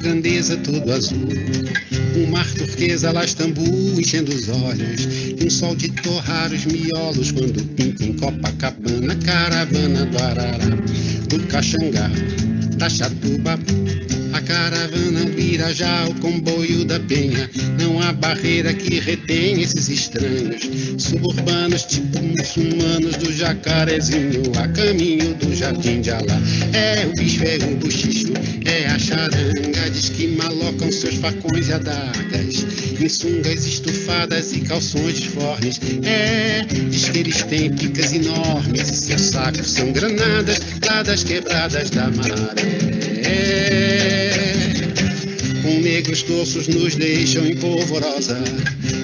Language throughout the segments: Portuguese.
grandeza todo azul. Um mar turquesa lá Istambul enchendo os olhos, e um sol de torrar os miolos quando pinta em Copacabana, caravana do Arará, do Caxangá, da Chatuba, a caravana do Irajá, o comboio da Penha. Não há barreira que retém esses estranhos suburbanos, tipo muçulmanos do Jacarezinho, a caminho do Jardim de Alá. É o bicho, é o bochicho, é a charanga, diz que malocam seus facões e adagas em sungas estufadas e calções disformes. É, diz que eles têm picas enormes e seus sacos são granadas lá das quebradas da maré. Com negros torços nos deixam em polvorosa,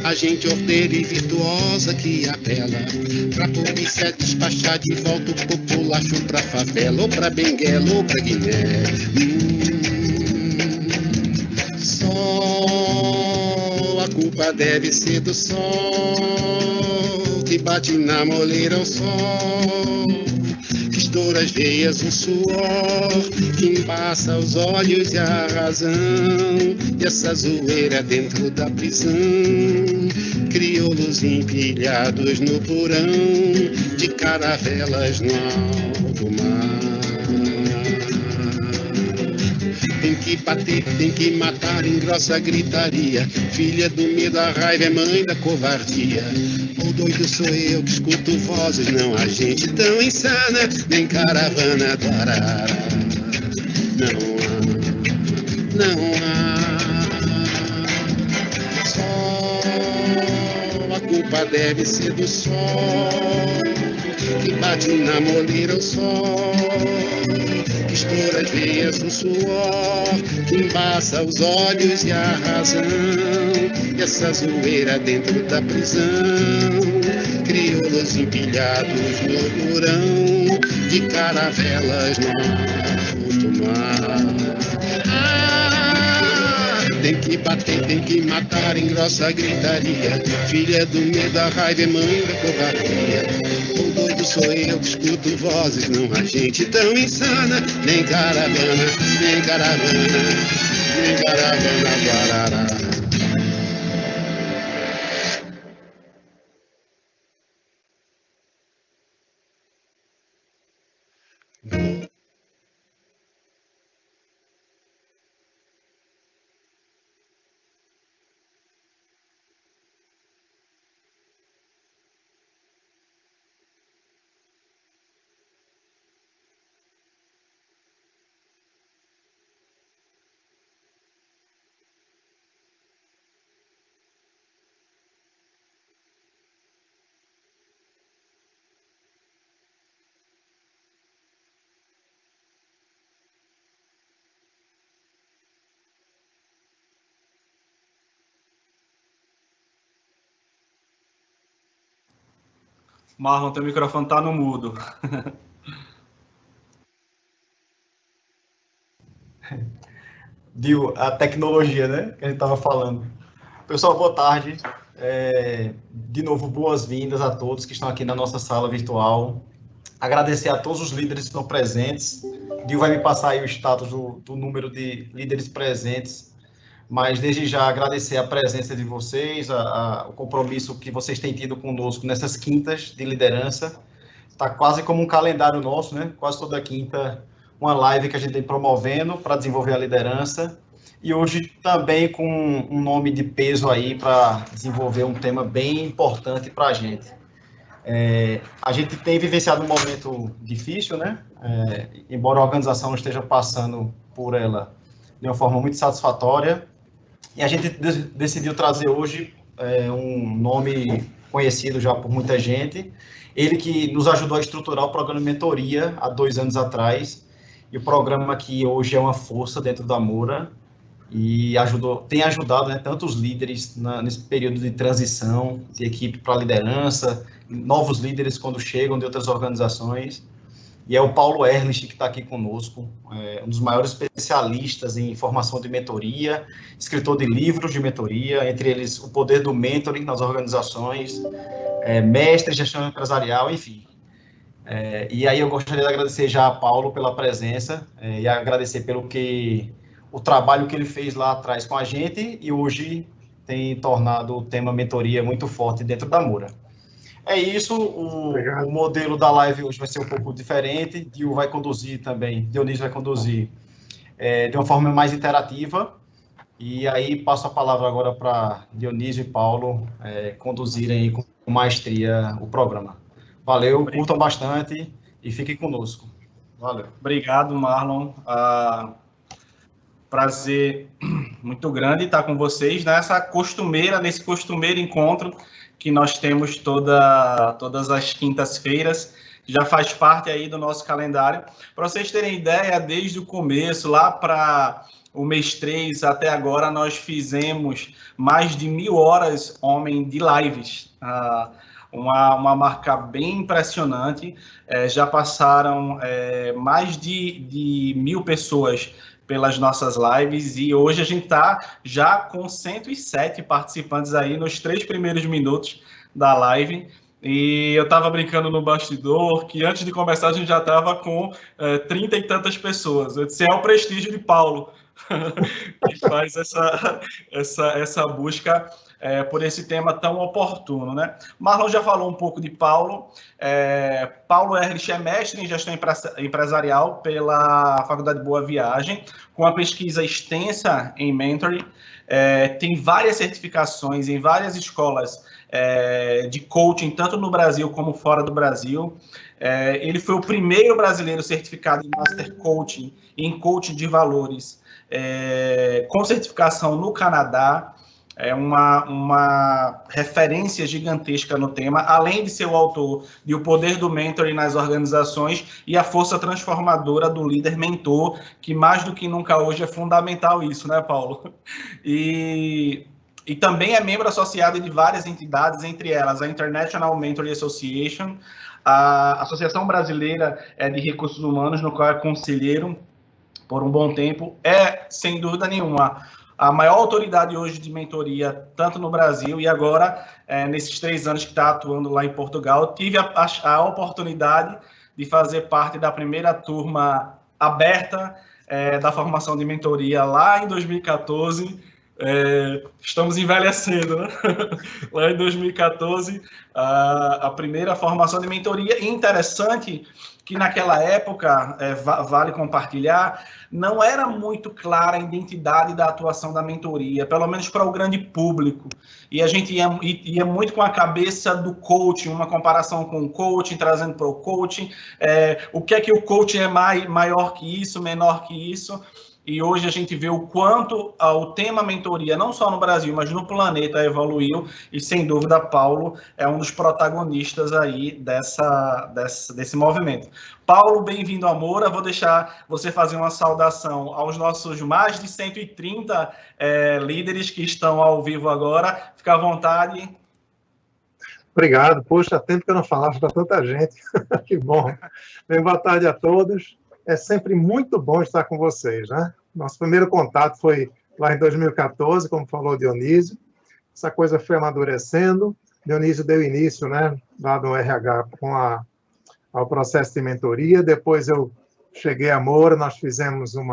a gente ordeira e virtuosa que apela pra polícia despachar de volta o populacho pra favela, ou pra Benguela, ou pra Guiné. Sol, a culpa deve ser do sol que bate na moleira ao sol, que estoura as veias o suor, que embaça os olhos e a razão, e essa zoeira dentro da prisão, crioulos empilhados no porão, de caravelas no alto mar. Tem que bater, tem que matar em grossa gritaria, filha do medo, a raiva é mãe da covardia. O doido sou eu que escuto vozes, não há gente tão insana, nem caravana do Arará. Não há sol, a culpa deve ser do sol que bate na moleira o sol, que estoura as veias o suor, que embaça os olhos e a razão, e essa zoeira dentro da prisão, crioulos empilhados no porão, de caravelas no alto mar. Tem que bater, tem que matar em grossa gritaria, filha do medo, a raiva é mãe da covardia. O doido sou eu que escuto vozes, não há gente tão insana, nem caravana, nem caravana, nem caravana do Arará. Marlon, teu microfone tá no mudo. Viu a tecnologia, né? Que a gente estava falando. Pessoal, boa tarde. De novo, boas-vindas a todos que estão aqui na nossa sala virtual. Agradecer a todos os líderes que estão presentes. Dil vai me passar aí o status do número de líderes presentes, mas desde já agradecer a presença de vocês, o compromisso que vocês têm tido conosco nessas quintas de liderança. Está quase como um calendário nosso, né? Quase toda quinta, uma live que a gente vem promovendo para desenvolver a liderança. E hoje também com um nome de peso aí para desenvolver um tema bem importante para a gente. A gente tem vivenciado um momento difícil, né? Embora a organização não esteja passando por ela de uma forma muito satisfatória. E a gente decidiu trazer hoje um nome conhecido já por muita gente. Ele que nos ajudou a estruturar o programa de mentoria há 2 anos atrás. E o programa que hoje é uma força dentro da Moura. E tem ajudado, né, tantos líderes nesse período de transição de equipe para liderança, novos líderes quando chegam de outras organizações. E é o Paulo Erlich que está aqui conosco, um dos maiores especialistas em formação de mentoria, escritor de livros de mentoria, entre eles O Poder do Mentoring nas Organizações, mestre em gestão empresarial, enfim. E aí eu gostaria de agradecer já a Paulo pela presença e agradecer pelo que o trabalho que ele fez lá atrás com a gente e hoje tem tornado o tema mentoria muito forte dentro da Moura. É isso, o modelo da live hoje vai ser um pouco diferente, Dionísio vai conduzir de uma forma mais interativa, e aí passo a palavra agora para Dionísio e Paulo conduzirem com maestria o programa. Valeu, curtam bastante e fiquem conosco. Valeu. Obrigado, Marlon. Prazer muito grande estar com vocês nesse costumeiro encontro que nós temos todas as quintas-feiras, já faz parte aí do nosso calendário. Para vocês terem ideia, desde o começo, lá para o mês 3 até agora, nós fizemos mais de 1.000 horas, de lives. Uma marca bem impressionante. Já passaram mais de 1.000 pessoas pelas nossas lives, e hoje a gente está já com 107 participantes aí nos 3 primeiros minutos da live, e eu estava brincando no bastidor que antes de começar a gente já estava com 30 e tantas pessoas. Eu disse, é o prestígio de Paulo que faz essa busca por esse tema tão oportuno, né? Marlon já falou um pouco de Paulo. Paulo Erlich é mestre em gestão empresarial pela Faculdade Boa Viagem, com a pesquisa extensa em mentoring. Tem várias certificações em várias escolas de coaching, tanto no Brasil como fora do Brasil. Ele foi o primeiro brasileiro certificado em Master Coaching e em Coaching de Valores, com certificação no Canadá. É uma referência gigantesca no tema, além de ser o autor de O Poder do Mentoring nas Organizações e a Força Transformadora do Líder Mentor, que mais do que nunca hoje é fundamental isso, né, Paulo? E também é membro associado de várias entidades, entre elas a International Mentoring Association, a Associação Brasileira de Recursos Humanos, no qual é conselheiro por um bom tempo. Sem dúvida nenhuma, a maior autoridade hoje de mentoria, tanto no Brasil e agora, nesses 3 anos que está atuando lá em Portugal. Tive a oportunidade de fazer parte da primeira turma aberta da formação de mentoria lá em 2014. Estamos envelhecendo, né? Lá em 2014, a primeira formação de mentoria. E interessante que naquela época, vale compartilhar, não era muito clara a identidade da atuação da mentoria, pelo menos para o grande público. E a gente ia muito com a cabeça do coaching, uma comparação com o coaching, trazendo para o coaching, o que é que o coaching é maior que isso, menor que isso. E hoje a gente vê o quanto o tema mentoria, não só no Brasil, mas no planeta, evoluiu, e sem dúvida Paulo é um dos protagonistas aí desse movimento. Paulo, bem-vindo à Moura. Vou deixar você fazer uma saudação aos nossos mais de 130 líderes que estão ao vivo agora. Fica à vontade. Obrigado. Poxa, há tempo que eu não falava para tanta gente. Que bom. Bem, boa tarde a todos. É sempre muito bom estar com vocês, né? Nosso primeiro contato foi lá em 2014, como falou o Dionísio. Essa coisa foi amadurecendo. Dionísio deu início, né, lá no RH, ao processo de mentoria. Depois eu cheguei à Moura, nós fizemos um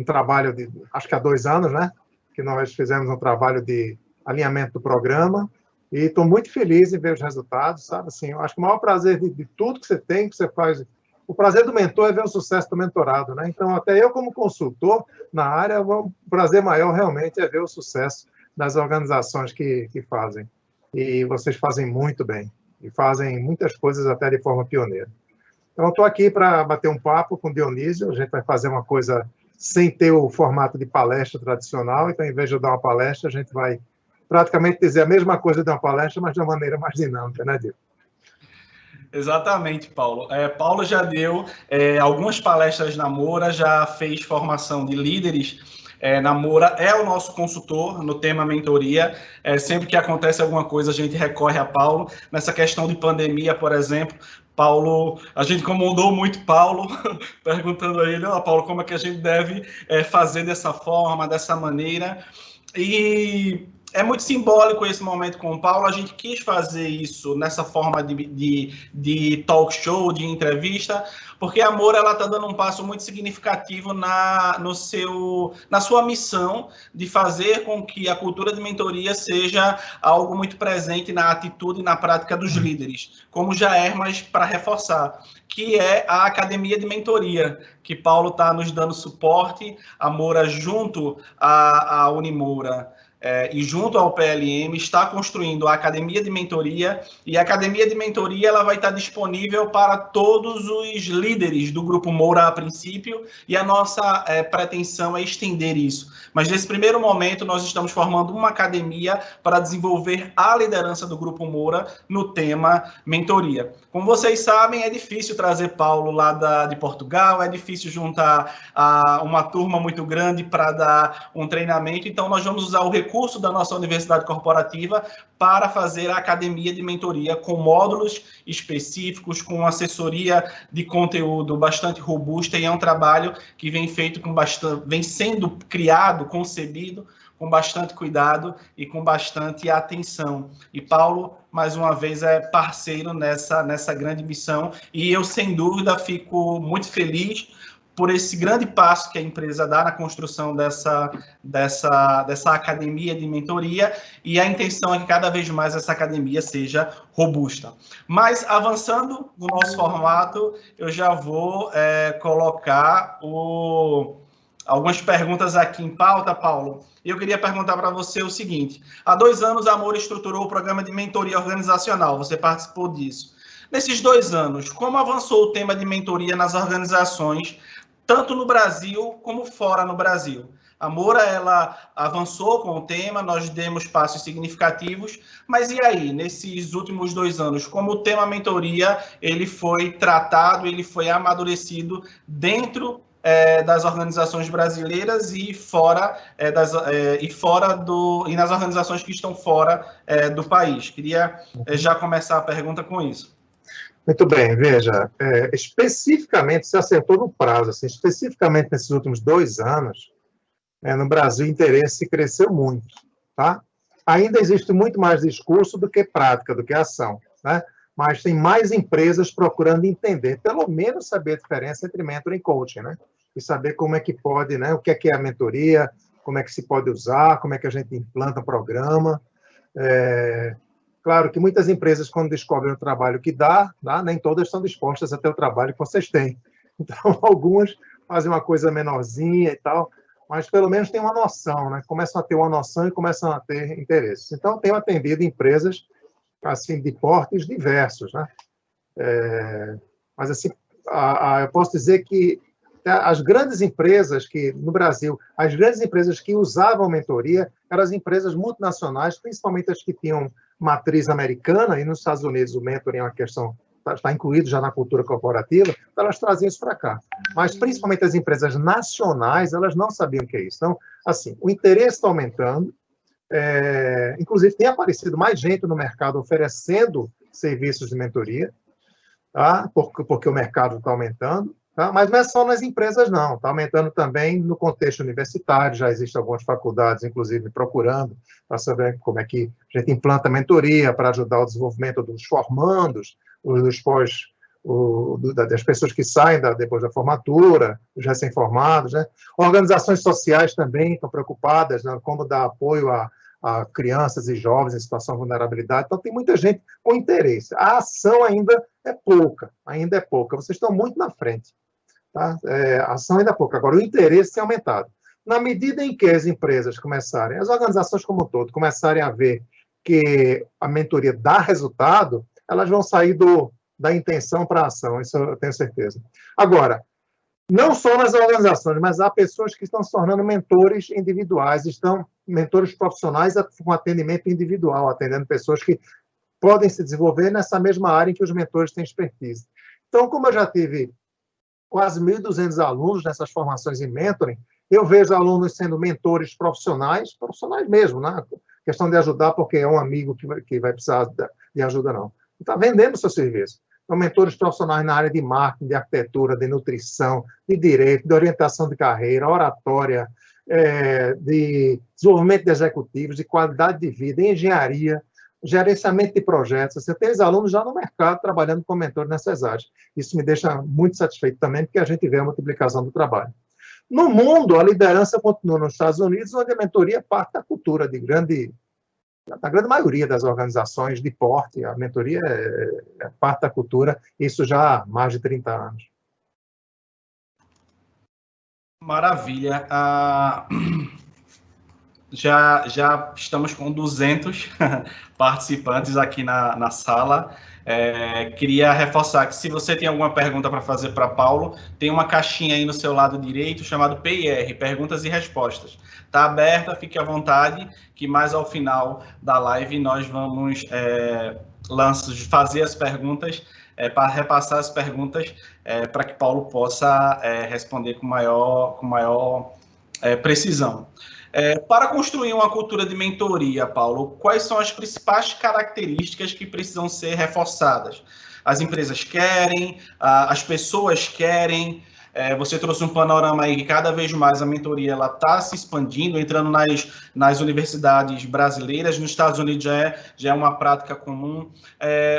trabalho de, acho que há 2 anos, né? Que nós fizemos um trabalho de alinhamento do programa. E estou muito feliz em ver os resultados, sabe? Assim, eu acho que o maior prazer de tudo que você tem, que você faz... O prazer do mentor é ver o sucesso do mentorado, né? Então, até eu, como consultor na área, o prazer maior realmente é ver o sucesso das organizações que fazem. E vocês fazem muito bem. E fazem muitas coisas até de forma pioneira. Então, eu estou aqui para bater um papo com o Dionísio. A gente vai fazer uma coisa sem ter o formato de palestra tradicional. Então, em vez de eu dar uma palestra, a gente vai praticamente dizer a mesma coisa de uma palestra, mas de uma maneira mais dinâmica, né, Dionísio? Exatamente, Paulo. Paulo já deu algumas palestras na Moura, já fez formação de líderes na Moura, é o nosso consultor no tema mentoria. Sempre que acontece alguma coisa, a gente recorre a Paulo. Nessa questão de pandemia, por exemplo, Paulo, a gente incomodou muito Paulo, perguntando a ele, Paulo, como é que a gente deve fazer dessa forma, dessa maneira. E é muito simbólico esse momento com o Paulo. A gente quis fazer isso nessa forma de talk show, de entrevista, porque a Moura está dando um passo muito significativo na sua missão de fazer com que a cultura de mentoria seja algo muito presente na atitude e na prática dos líderes, como já é, mas para reforçar, que é a Academia de Mentoria, que Paulo está nos dando suporte, a Moura junto à Unimoura, e junto ao PLM, está construindo a Academia de Mentoria, e a Academia de Mentoria ela vai estar disponível para todos os líderes do Grupo Moura a princípio, e a nossa pretensão é estender isso. Mas nesse primeiro momento, nós estamos formando uma academia para desenvolver a liderança do Grupo Moura no tema mentoria. Como vocês sabem, é difícil trazer Paulo lá de Portugal, é difícil juntar uma turma muito grande para dar um treinamento, então nós vamos usar o recurso da nossa universidade corporativa para fazer a academia de mentoria com módulos específicos, com assessoria de conteúdo bastante robusta, e é um trabalho que vem feito vem sendo criado, concebido com bastante cuidado e com bastante atenção. E Paulo, mais uma vez, é parceiro nessa grande missão, e eu, sem dúvida, fico muito feliz por esse grande passo que a empresa dá na construção dessa academia de mentoria, e a intenção é que cada vez mais essa academia seja robusta. Mas, avançando no nosso formato, eu já vou colocar algumas perguntas aqui em pauta, Paulo. Eu queria perguntar para você o seguinte: há 2 anos a Moura estruturou o programa de mentoria organizacional, você participou disso. Nesses 2 anos, como avançou o tema de mentoria nas organizações, tanto no Brasil como fora no Brasil? A Moura, ela avançou com o tema, nós demos passos significativos, mas e aí, nesses últimos 2 anos, como o tema mentoria, ele foi tratado, ele foi amadurecido dentro das organizações brasileiras e nas organizações que estão fora do país? Queria já começar a pergunta com isso. Muito bem, veja, especificamente, se acertou no prazo, assim, especificamente nesses últimos 2 anos, no Brasil o interesse cresceu muito, tá? Ainda existe muito mais discurso do que prática, do que ação, né? Mas tem mais empresas procurando entender, pelo menos saber a diferença entre mentor e coaching, né? E saber como é que pode, né? O que é a mentoria, como é que se pode usar, como é que a gente implanta um programa. Claro que muitas empresas, quando descobrem o trabalho que dá, nem todas estão dispostas a ter o trabalho que vocês têm. Então, algumas fazem uma coisa menorzinha e tal, mas pelo menos tem uma noção, né? Começam a ter uma noção e começam a ter interesses. Então, tenho atendido empresas assim, de portes diversos, né? Mas, assim, eu posso dizer que as grandes empresas que, no Brasil, as grandes empresas que usavam mentoria eram as empresas multinacionais, principalmente as que tinham matriz americana, e nos Estados Unidos o mentoring é uma questão, está incluído já na cultura corporativa, elas traziam isso para cá. Mas, principalmente as empresas nacionais, elas não sabiam o que é isso. Então, assim, o interesse está aumentando, inclusive tem aparecido mais gente no mercado oferecendo serviços de mentoria, tá? Porque o mercado está aumentando. Tá? Mas não é só nas empresas, não. Está aumentando também no contexto universitário, já existem algumas faculdades, inclusive, procurando para saber como é que a gente implanta mentoria para ajudar o desenvolvimento dos formandos, das pessoas que saem depois da formatura, os recém-formados, né? Organizações sociais também estão preocupadas, né? Como dar apoio a crianças e jovens em situação de vulnerabilidade. Então, tem muita gente com interesse. A ação ainda é pouca. Vocês estão muito na frente. Tá? A ação ainda é pouca. Agora, o interesse tem aumentado. Na medida em que as empresas começarem, as organizações como um todo, começarem a ver que a mentoria dá resultado, elas vão sair da intenção para a ação, isso eu tenho certeza. Agora, não só nas organizações, mas há pessoas que estão se tornando mentores individuais, mentores profissionais com atendimento individual, atendendo pessoas que podem se desenvolver nessa mesma área em que os mentores têm expertise. Então, como eu já tive quase 1.200 alunos nessas formações em mentoring, eu vejo alunos sendo mentores profissionais mesmo, né? Questão de ajudar porque é um amigo que vai precisar de ajuda, não. Está vendendo o seu serviço. Então, mentores profissionais na área de marketing, de arquitetura, de nutrição, de direito, de orientação de carreira, oratória, de desenvolvimento de executivos, de qualidade de vida, engenharia, gerenciamento de projetos. Você tem os alunos já no mercado trabalhando como mentor nessas áreas. Isso me deixa muito satisfeito também, porque a gente vê a multiplicação do trabalho. No mundo, a liderança continua nos Estados Unidos, onde a mentoria é parte da cultura da grande maioria das organizações de porte. A mentoria é parte da cultura, isso já há mais de 30 anos. Maravilha. Já estamos com 200 participantes aqui na sala. Queria reforçar que se você tem alguma pergunta para fazer para Paulo, tem uma caixinha aí no seu lado direito chamado PIR, Perguntas e Respostas. Está aberta, fique à vontade, que mais ao final da live nós vamos fazer as perguntas, para repassar as perguntas, para que Paulo possa responder com maior precisão. Para construir uma cultura de mentoria, Paulo, quais são as principais características que precisam ser reforçadas? As empresas querem, as pessoas querem. Você trouxe um panorama aí que cada vez mais a mentoria está se expandindo, entrando nas universidades brasileiras, nos Estados Unidos já é uma prática comum.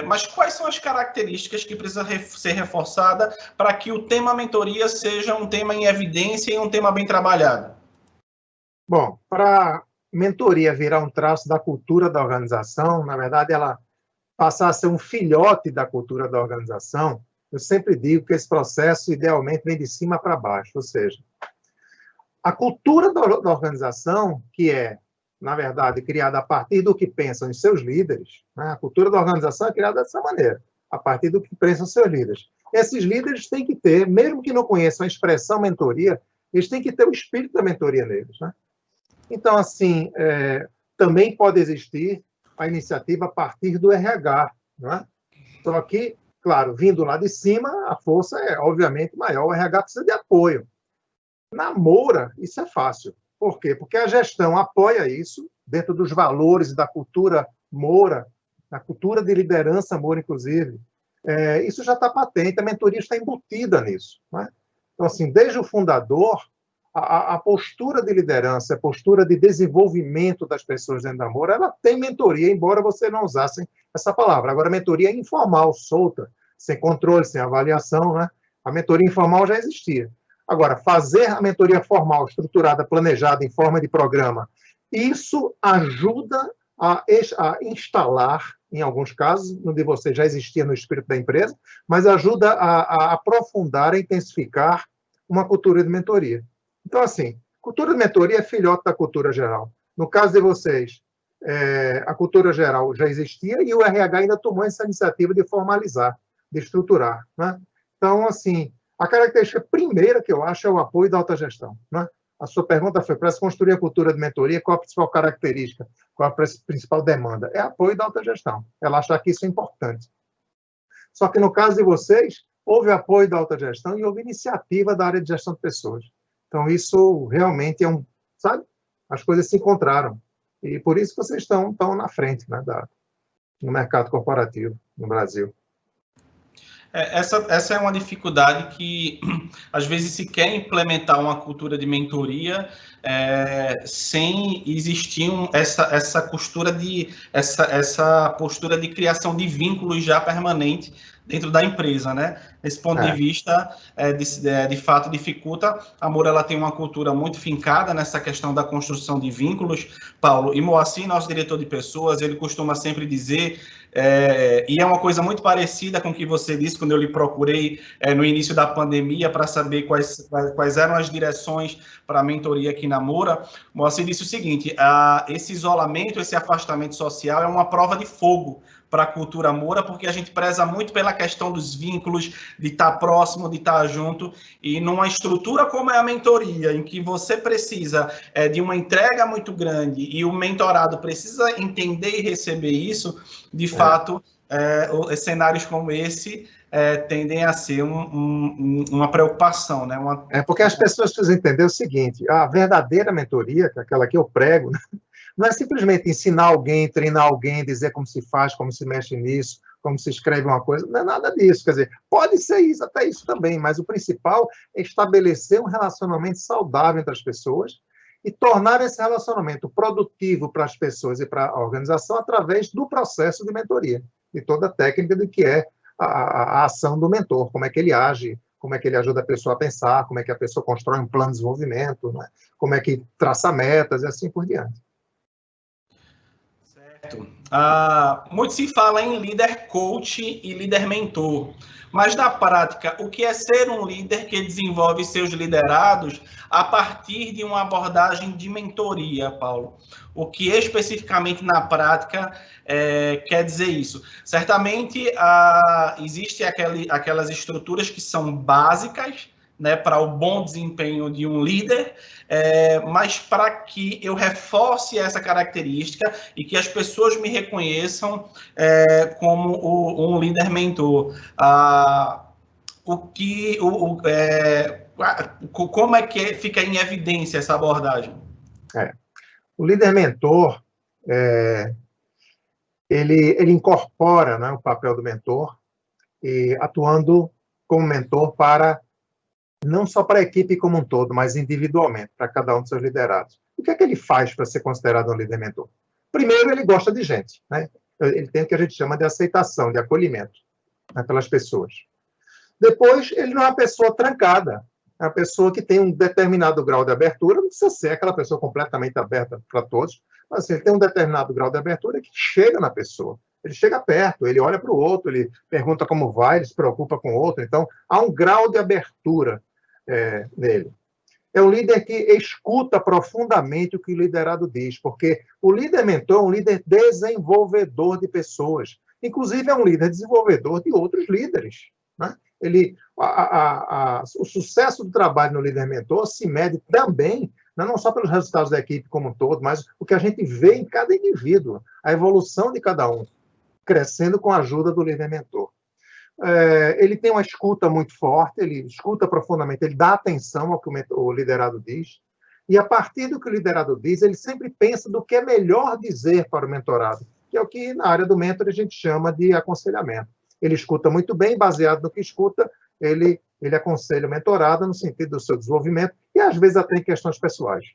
Mas quais são as características que precisam ser reforçadas para que o tema mentoria seja um tema em evidência e um tema bem trabalhado? Bom, para mentoria virar um traço da cultura da organização, na verdade, ela passar a ser um filhote da cultura da organização, eu sempre digo que esse processo, idealmente, vem de cima para baixo, ou seja, a cultura da organização, que é, na verdade, criada a partir do que pensam os seus líderes, né? A cultura da organização é criada dessa maneira, a partir do que pensam os seus líderes. Esses líderes têm que ter, mesmo que não conheçam a expressão mentoria, eles têm que ter o espírito da mentoria neles, né? Então, assim, também pode existir a iniciativa a partir do RH, não é? Só que, claro, vindo lá de cima, a força é, obviamente, maior. O RH precisa de apoio. Na Moura, isso é fácil. Por quê? Porque a gestão apoia isso, dentro dos valores da cultura Moura, da cultura de liderança Moura, inclusive. Isso já está patente, a mentoria está embutida nisso, não é? Então, assim, desde o fundador, a postura de liderança, a postura de desenvolvimento das pessoas dentro da Moura, ela tem mentoria, embora você não usasse essa palavra. Agora, a mentoria é informal, solta, sem controle, sem avaliação, né? A mentoria informal já existia. Agora, fazer a mentoria formal, estruturada, planejada, em forma de programa, isso ajuda a instalar, em alguns casos, onde você já existia no espírito da empresa, mas ajuda a aprofundar, a intensificar uma cultura de mentoria. Então, assim, cultura de mentoria é filhote da cultura geral. No caso de vocês, a cultura geral já existia e o RH ainda tomou essa iniciativa de formalizar, de estruturar, né? Então, assim, a característica primeira que eu acho é o apoio da autogestão, né? A sua pergunta foi, para se construir a cultura de mentoria, qual a principal característica, qual a principal demanda? É apoio da autogestão. Ela achar que isso é importante. Só que no caso de vocês, houve apoio da autogestão e houve iniciativa da área de gestão de pessoas. Então, isso realmente é sabe? As coisas se encontraram. E por isso que vocês estão na frente, né, no mercado corporativo no Brasil. Essa é uma dificuldade que, às vezes, se quer implementar uma cultura de mentoria sem existir essa postura de criação de vínculos já permanente dentro da empresa, né? Nesse ponto de vista, de fato, dificulta. A Moura, ela tem uma cultura muito fincada nessa questão da construção de vínculos, Paulo. E Moacir, nosso diretor de pessoas, ele costuma sempre dizer, e é uma coisa muito parecida com o que você disse quando eu lhe procurei no início da pandemia para saber quais eram as direções para a mentoria aqui na Moura. Moacir disse o seguinte, esse isolamento, esse afastamento social é uma prova de fogo para a cultura Moura, porque a gente preza muito pela questão dos vínculos, de estar próximo, de estar junto, e numa estrutura como é a mentoria, em que você precisa de uma entrega muito grande e o mentorado precisa entender e receber isso, de fato, cenários como esse tendem a ser uma preocupação, né? Porque as pessoas precisam entender o seguinte, a verdadeira mentoria, que é aquela que eu prego, né? Não é simplesmente ensinar alguém, treinar alguém, dizer como se faz, como se mexe nisso, como se escreve uma coisa, não é nada disso. Quer dizer, pode ser isso, até isso também, mas o principal é estabelecer um relacionamento saudável entre as pessoas e tornar esse relacionamento produtivo para as pessoas e para a organização através do processo de mentoria, de toda a técnica do que é a ação do mentor, como é que ele age, como é que ele ajuda a pessoa a pensar, como é que a pessoa constrói um plano de desenvolvimento, né? Como é que traça metas e assim por diante. Certo. Muito se fala em líder coach e líder mentor, mas na prática, o que é ser um líder que desenvolve seus liderados a partir de uma abordagem de mentoria, Paulo? O que especificamente na prática quer dizer isso? Certamente existem aquelas estruturas que são básicas, né, para o bom desempenho de um líder, mas para que eu reforce essa característica e que as pessoas me reconheçam como um líder mentor. Como é que fica em evidência essa abordagem? O líder mentor, ele incorpora, né, o papel do mentor, e atuando como mentor não só para a equipe como um todo, mas individualmente, para cada um dos seus liderados. O que é que ele faz para ser considerado um líder mentor? Primeiro, ele gosta de gente, né? Ele tem o que a gente chama de aceitação, de acolhimento, né, pelas pessoas. Depois, ele não é uma pessoa trancada, é uma pessoa que tem um determinado grau de abertura, não precisa ser aquela pessoa completamente aberta para todos, mas assim, ele tem um determinado grau de abertura que chega na pessoa. Ele chega perto, ele olha para o outro, ele pergunta como vai, ele se preocupa com o outro. Então, há um grau de abertura nele. É um líder que escuta profundamente o que o liderado diz, porque o líder mentor é um líder desenvolvedor de pessoas. Inclusive, é um líder desenvolvedor de outros líderes, né? O sucesso do trabalho no líder mentor se mede também, não só pelos resultados da equipe como um todo, mas o que a gente vê em cada indivíduo, a evolução de cada um, crescendo com a ajuda do líder mentor. Ele tem uma escuta muito forte, ele escuta profundamente, ele dá atenção ao que o liderado diz, e a partir do que o liderado diz, ele sempre pensa do que é melhor dizer para o mentorado, que é o que na área do mentor a gente chama de aconselhamento. Ele escuta muito bem, baseado no que escuta, ele aconselha o mentorado no sentido do seu desenvolvimento, e às vezes até em questões pessoais,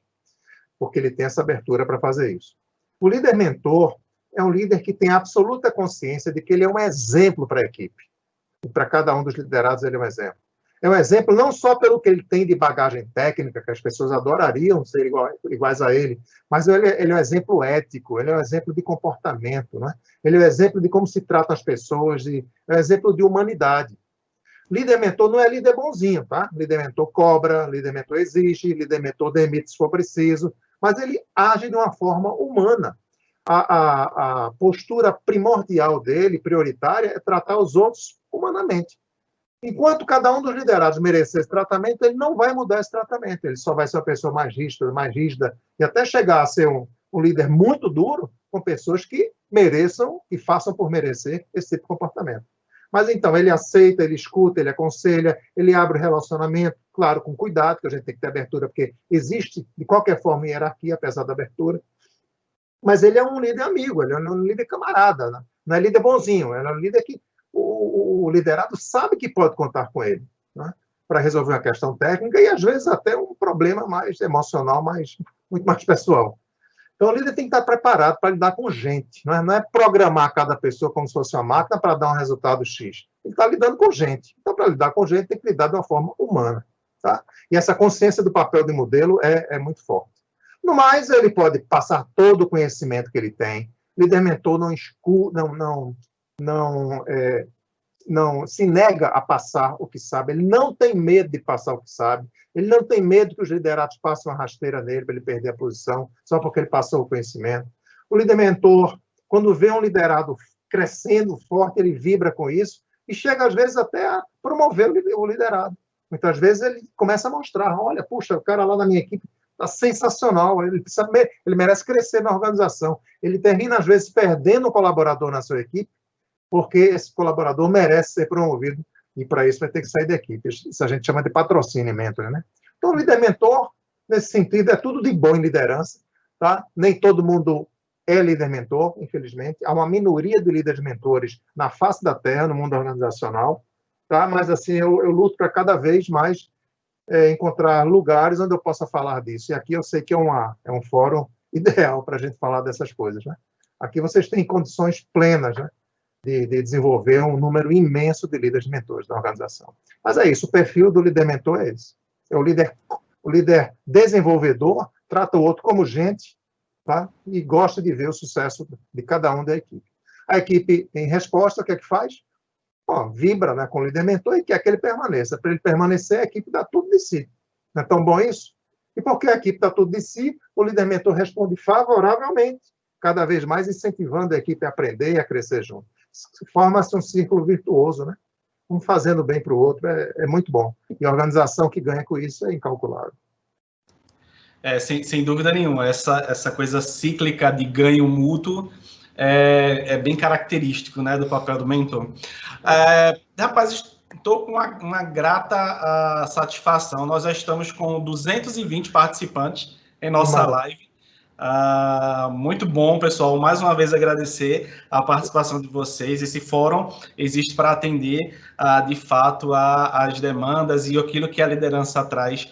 porque ele tem essa abertura para fazer isso. O líder mentor é um líder que tem absoluta consciência de que ele é um exemplo para a equipe. E para cada um dos liderados ele é um exemplo. É um exemplo não só pelo que ele tem de bagagem técnica, que as pessoas adorariam ser iguais a ele, mas ele é um exemplo ético, ele é um exemplo de comportamento, né? Ele é um exemplo de como se tratam as pessoas, é um exemplo de humanidade. Líder mentor não é líder bonzinho, tá? Líder mentor cobra, líder mentor exige, líder mentor demite se for preciso, mas ele age de uma forma humana. A postura primordial dele, prioritária, é tratar os outros humanamente. Enquanto cada um dos liderados merecer esse tratamento, ele não vai mudar esse tratamento, ele só vai ser uma pessoa mais rígida, e até chegar a ser um líder muito duro com pessoas que mereçam e façam por merecer esse tipo de comportamento. Mas então, ele aceita, ele escuta, ele aconselha, ele abre o relacionamento, claro, com cuidado, que a gente tem que ter abertura, porque existe, de qualquer forma, hierarquia, apesar da abertura. Mas ele é um líder amigo, ele é um líder camarada, né? Não é líder bonzinho, é um líder que o liderado sabe que pode contar com ele, né, para resolver uma questão técnica e, às vezes, até um problema mais emocional, muito mais pessoal. Então, o líder tem que estar preparado para lidar com gente, não é programar cada pessoa como se fosse uma máquina para dar um resultado X. Ele está lidando com gente. Então, para lidar com gente, tem que lidar de uma forma humana. Tá? E essa consciência do papel de modelo é muito forte. No mais, ele pode passar todo o conhecimento que ele tem. Líder mentor não se nega a passar o que sabe, ele não tem medo de passar o que sabe, ele não tem medo que os liderados passem uma rasteira nele para ele perder a posição, só porque ele passou o conhecimento. O líder mentor, quando vê um liderado crescendo forte, ele vibra com isso e chega, às vezes, até a promover o liderado. Muitas vezes ele começa a mostrar, olha, puxa, o cara lá na minha equipe está sensacional, ele merece crescer na organização. Ele termina, às vezes, perdendo um colaborador na sua equipe, porque esse colaborador merece ser promovido, e para isso vai ter que sair da equipe. Isso a gente chama de patrocínio mentor, né? Então, o líder mentor, nesse sentido, é tudo de bom em liderança, tá? Nem todo mundo é líder mentor, infelizmente. Há uma minoria de líderes mentores na face da Terra, no mundo organizacional, tá? Mas, assim, eu luto para cada vez mais encontrar lugares onde eu possa falar disso. E aqui eu sei que é um fórum ideal para a gente falar dessas coisas, né? Aqui vocês têm condições plenas, né, de desenvolver um número imenso de líderes mentores da organização. Mas é isso, o perfil do líder mentor é esse. É o líder desenvolvedor, trata o outro como gente, tá? E gosta de ver o sucesso de cada um da equipe. A equipe, em resposta, o que é que faz? Vibra, né, com o líder mentor e quer que ele permaneça. Para ele permanecer, a equipe dá tudo de si. Não é tão bom isso? E porque a equipe dá tudo de si, o líder mentor responde favoravelmente, cada vez mais incentivando a equipe a aprender e a crescer junto. Forma-se um círculo virtuoso, né? Um fazendo bem para o outro, é muito bom. E a organização que ganha com isso é incalculável. Sem dúvida nenhuma. Essa coisa cíclica de ganho mútuo é bem característico, né, do papel do mentor. Rapaz, estou com uma grata satisfação. Nós já estamos com 220 participantes em nossa live. Muito bom, pessoal. Mais uma vez agradecer a participação de vocês. Esse fórum existe para atender, de fato, as demandas e aquilo que a liderança traz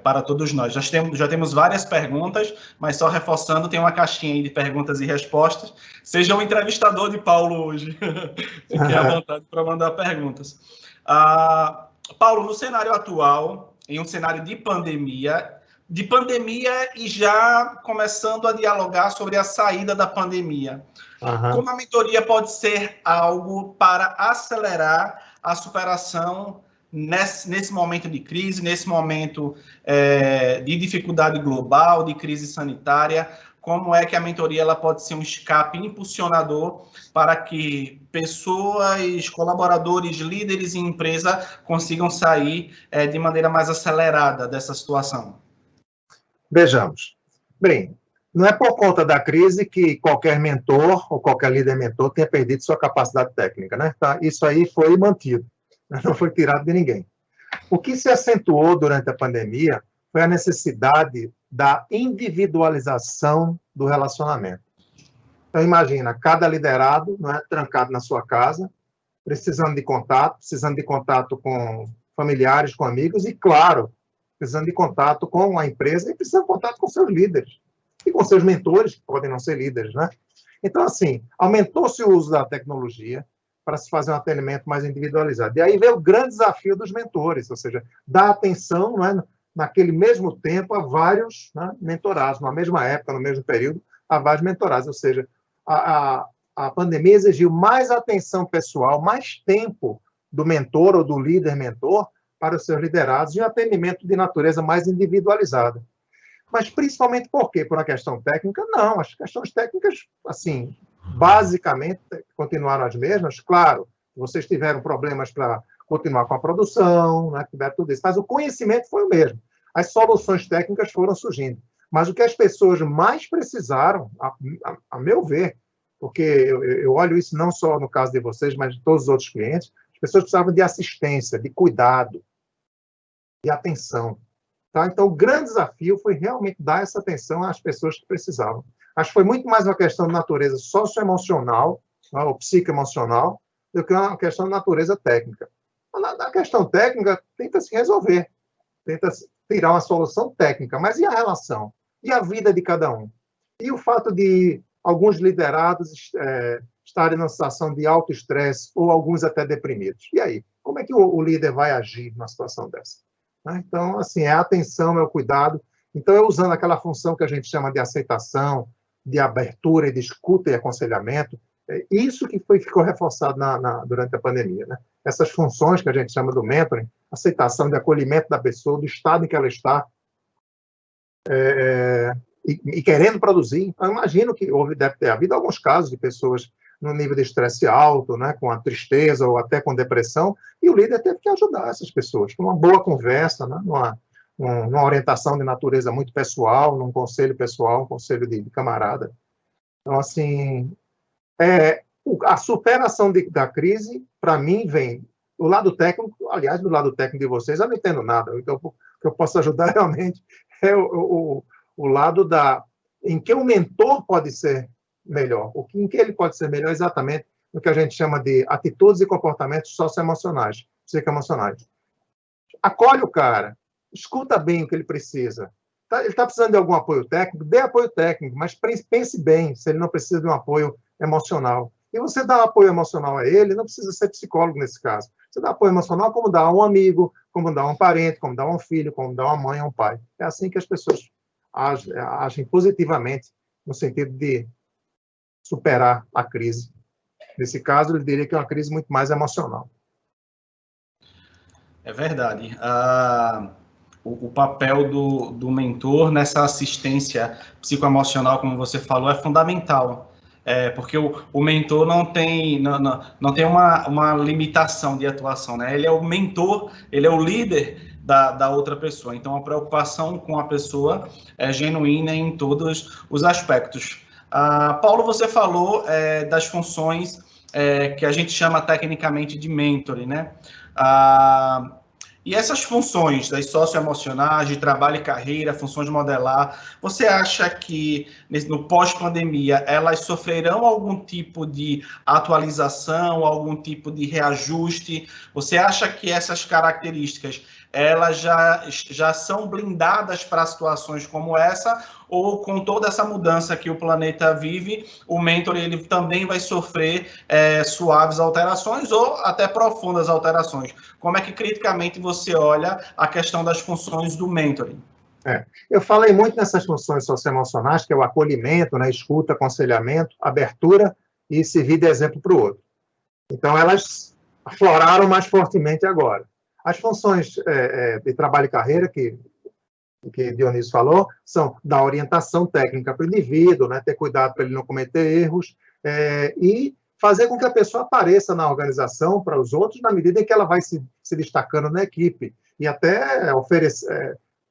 para todos nós. Já temos várias perguntas, mas só reforçando, tem uma caixinha aí de perguntas e respostas. Seja um entrevistador de Paulo hoje. Fique à vontade para mandar perguntas. Paulo, no cenário atual, em um cenário de pandemia e já começando a dialogar sobre a saída da pandemia. Como a mentoria pode ser algo para acelerar a superação nesse momento de crise, nesse momento de dificuldade global, de crise sanitária? Como é que a mentoria ela pode ser um escape impulsionador para que pessoas, colaboradores, líderes e empresa consigam sair de maneira mais acelerada dessa situação? Vejamos. Bem, não é por conta da crise que qualquer mentor ou qualquer líder mentor tenha perdido sua capacidade técnica, né? Tá? Isso aí foi mantido, não foi tirado de ninguém. O que se acentuou durante a pandemia foi a necessidade da individualização do relacionamento. Então, imagina, cada liderado, não é, trancado na sua casa, precisando de contato com familiares, com amigos e, claro, precisando de contato com a empresa e precisando de contato com seus líderes e com seus mentores, que podem não ser líderes, né? Então, assim, aumentou-se o uso da tecnologia para se fazer um atendimento mais individualizado. E aí veio o grande desafio dos mentores, ou seja, dar atenção, não é, naquele mesmo tempo a vários, né, mentorados, na mesma época, no mesmo período, a vários mentorados. Ou seja, a pandemia exigiu mais atenção pessoal, mais tempo do mentor ou do líder mentor para os seus liderados e um atendimento de natureza mais individualizada. Mas principalmente por quê? Por uma questão técnica? Não, as questões técnicas, assim, basicamente continuaram as mesmas. Claro, vocês tiveram problemas para continuar com a produção, né, tiveram tudo isso, mas o conhecimento foi o mesmo. As soluções técnicas foram surgindo. Mas o que as pessoas mais precisaram, a meu ver, porque eu olho isso não só no caso de vocês, mas de todos os outros clientes, as pessoas precisavam de assistência, de cuidado, de atenção. Tá? Então, o grande desafio foi realmente dar essa atenção às pessoas que precisavam. Acho que foi muito mais uma questão de natureza socioemocional, né, ou psicoemocional, do que uma questão de natureza técnica. Na questão técnica, tenta-se resolver, tenta-se tirar uma solução técnica, mas e a relação? E a vida de cada um? E o fato de alguns liderados estarem numa situação de alto estresse, ou alguns até deprimidos? E aí? Como é que o líder vai agir numa situação dessa? Então, assim, é a atenção, é o cuidado. Então, é usando aquela função que a gente chama de aceitação, de abertura e de escuta e aconselhamento, isso que ficou reforçado durante a pandemia, né? Essas funções que a gente chama do mentoring, aceitação de acolhimento da pessoa, do estado em que ela está, e querendo produzir. Então, eu imagino que deve ter havido alguns casos de pessoas no nível de estresse alto, né, com a tristeza ou até com depressão, e o líder teve que ajudar essas pessoas, com uma boa conversa, né, numa orientação de natureza muito pessoal, num conselho pessoal, um conselho de camarada. Então, assim, a superação da crise, para mim, vem do lado técnico. Aliás, do lado técnico de vocês, eu não entendo nada, então o que eu posso ajudar realmente é o lado em que o mentor pode ser melhor, em que ele pode ser melhor exatamente no que a gente chama de atitudes e comportamentos socioemocionais, psicoemocionais. acolhe o cara, escuta bem o que ele precisa. Ele está precisando de algum apoio técnico, dê apoio técnico, mas pense bem se ele não precisa de um apoio emocional. E você dá apoio emocional a ele, não precisa ser psicólogo nesse caso. Você dá apoio emocional como dá a um amigo, como dá a um parente, como dá a um filho, como dá a uma mãe, a um pai. É assim que as pessoas agem positivamente no sentido de superar a crise. Nesse caso, eu diria que é uma crise muito mais emocional. É verdade. O papel do mentor nessa assistência psicoemocional, como você falou, é fundamental. Porque o mentor não tem uma limitação de atuação, né? Ele é o mentor, ele é o líder da outra pessoa. Então, a preocupação com a pessoa é genuína em todos os aspectos. Paulo, você falou das funções que a gente chama tecnicamente de mentoring, né? E essas funções das socioemocionais, de trabalho e carreira, funções de modelar, você acha que no pós-pandemia elas sofrerão algum tipo de atualização, algum tipo de reajuste? Você acha que essas características elas já são blindadas para situações como essa, ou com toda essa mudança que o planeta vive, o mentor ele também vai sofrer suaves alterações ou até profundas alterações? Como é que criticamente você olha a questão das funções do mentoring? Eu falei muito nessas funções socioemocionais, que é o acolhimento, né, escuta, aconselhamento, abertura e servir de exemplo para o outro. Então, elas afloraram mais fortemente agora. As funções de trabalho e carreira, que Dionísio falou, são dar orientação técnica para o indivíduo, né, ter cuidado para ele não cometer erros, e fazer com que a pessoa apareça na organização para os outros na medida em que ela vai se destacando na equipe, e até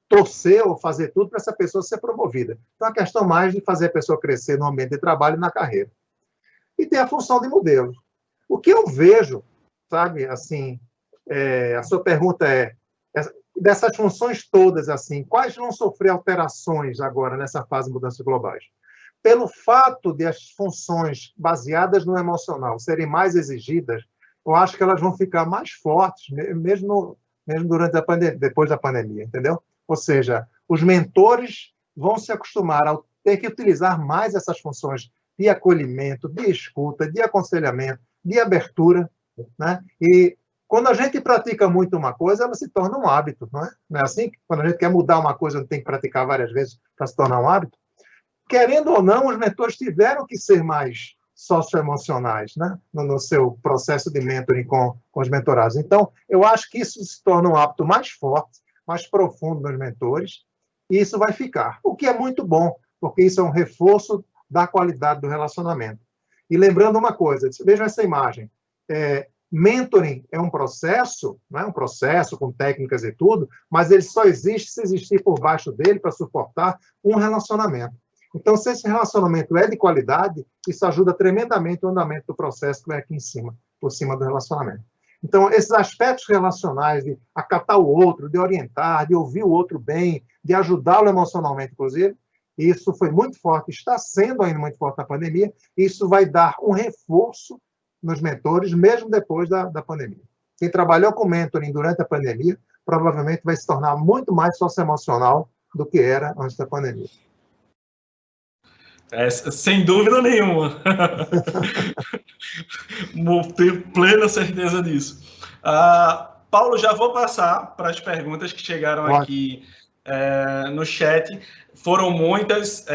torcer ou fazer tudo para essa pessoa ser promovida. Então, a questão mais de fazer a pessoa crescer no ambiente de trabalho e na carreira. E tem a função de modelo. O que eu vejo, sabe, assim, a sua pergunta dessas funções todas, assim, quais vão sofrer alterações agora nessa fase de mudanças globais? Pelo fato de as funções baseadas no emocional serem mais exigidas, eu acho que elas vão ficar mais fortes, mesmo durante a pandemia, depois da pandemia, entendeu? Ou seja, os mentores vão se acostumar a ter que utilizar mais essas funções de acolhimento, de escuta, de aconselhamento, de abertura, né? E quando a gente pratica muito uma coisa, ela se torna um hábito, não é? Não é assim? Quando a gente quer mudar uma coisa, a gente tem que praticar várias vezes para se tornar um hábito. Querendo ou não, os mentores tiveram que ser mais socioemocionais, né? No seu processo de mentoring com os mentorados. Então, eu acho que isso se torna um hábito mais forte, mais profundo nos mentores, e isso vai ficar. O que é muito bom, porque isso é um reforço da qualidade do relacionamento. E lembrando uma coisa, vejam essa imagem, mentoring é um processo, não é um processo com técnicas e tudo, mas ele só existe se existir por baixo dele para suportar um relacionamento. Então, se esse relacionamento é de qualidade, isso ajuda tremendamente o andamento do processo que vai aqui em cima, por cima do relacionamento. Então, esses aspectos relacionais de acatar o outro, de orientar, de ouvir o outro bem, de ajudá-lo emocionalmente, inclusive, isso foi muito forte, está sendo ainda muito forte na pandemia, e isso vai dar um reforço nos mentores, mesmo depois da pandemia. Quem trabalhou com mentoring durante a pandemia, provavelmente vai se tornar muito mais socioemocional do que era antes da pandemia. Sem dúvida nenhuma. Tenho plena certeza disso. Paulo, já vou passar para as perguntas que chegaram aqui no chat. Foram muitas,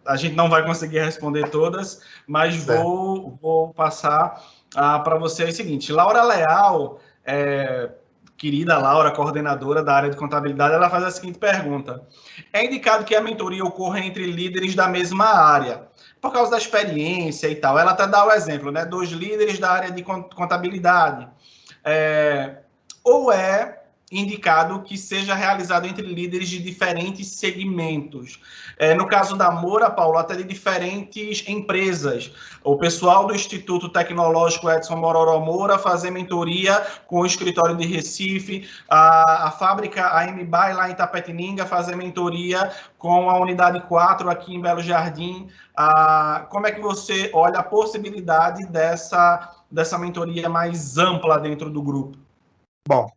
a gente não vai conseguir responder todas, mas vou passar para você o seguinte. Laura Leal, querida Laura, coordenadora da área de contabilidade, ela faz a seguinte pergunta. É indicado que a mentoria ocorra entre líderes da mesma área, por causa da experiência e tal. Ela até dá o exemplo, né? 2 líderes da área de contabilidade. Ou é indicado que seja realizado entre líderes de diferentes segmentos. No caso da Moura, Paulo, até de diferentes empresas. O pessoal do Instituto Tecnológico Edson Mororó Moura fazer mentoria com o escritório de Recife, a fábrica AMBAI lá em Itapetininga fazer mentoria com a unidade 4 aqui em Belo Jardim. Como é que você olha a possibilidade dessa mentoria mais ampla dentro do grupo? Bom,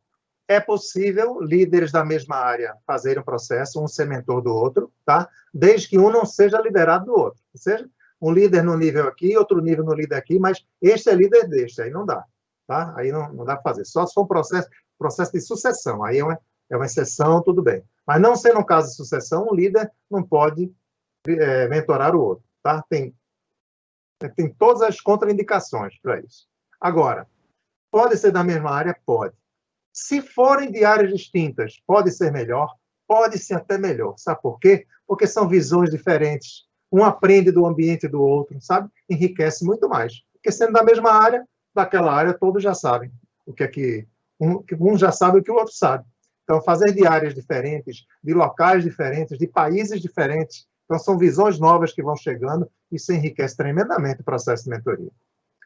é possível líderes da mesma área fazerem um processo, um ser mentor do outro, tá? Desde que um não seja liderado do outro. Ou seja, um líder no nível aqui, outro nível no líder aqui, mas este é líder deste, aí não dá. Tá? Aí não dá para fazer. Só se for um processo de sucessão. Aí é uma exceção, tudo bem. Mas não sendo um caso de sucessão, um líder não pode mentorar o outro. Tá? Tem todas as contraindicações para isso. Agora, pode ser da mesma área? Pode. Se forem de áreas distintas, pode ser melhor? Pode ser até melhor. Sabe por quê? Porque são visões diferentes. Um aprende do ambiente do outro, sabe? Enriquece muito mais. Porque sendo da mesma área, daquela área, todos já sabem o que é que um já sabe o que o outro sabe. Então, fazer de áreas diferentes, de locais diferentes, de países diferentes, então são visões novas que vão chegando e isso enriquece tremendamente o processo de mentoria.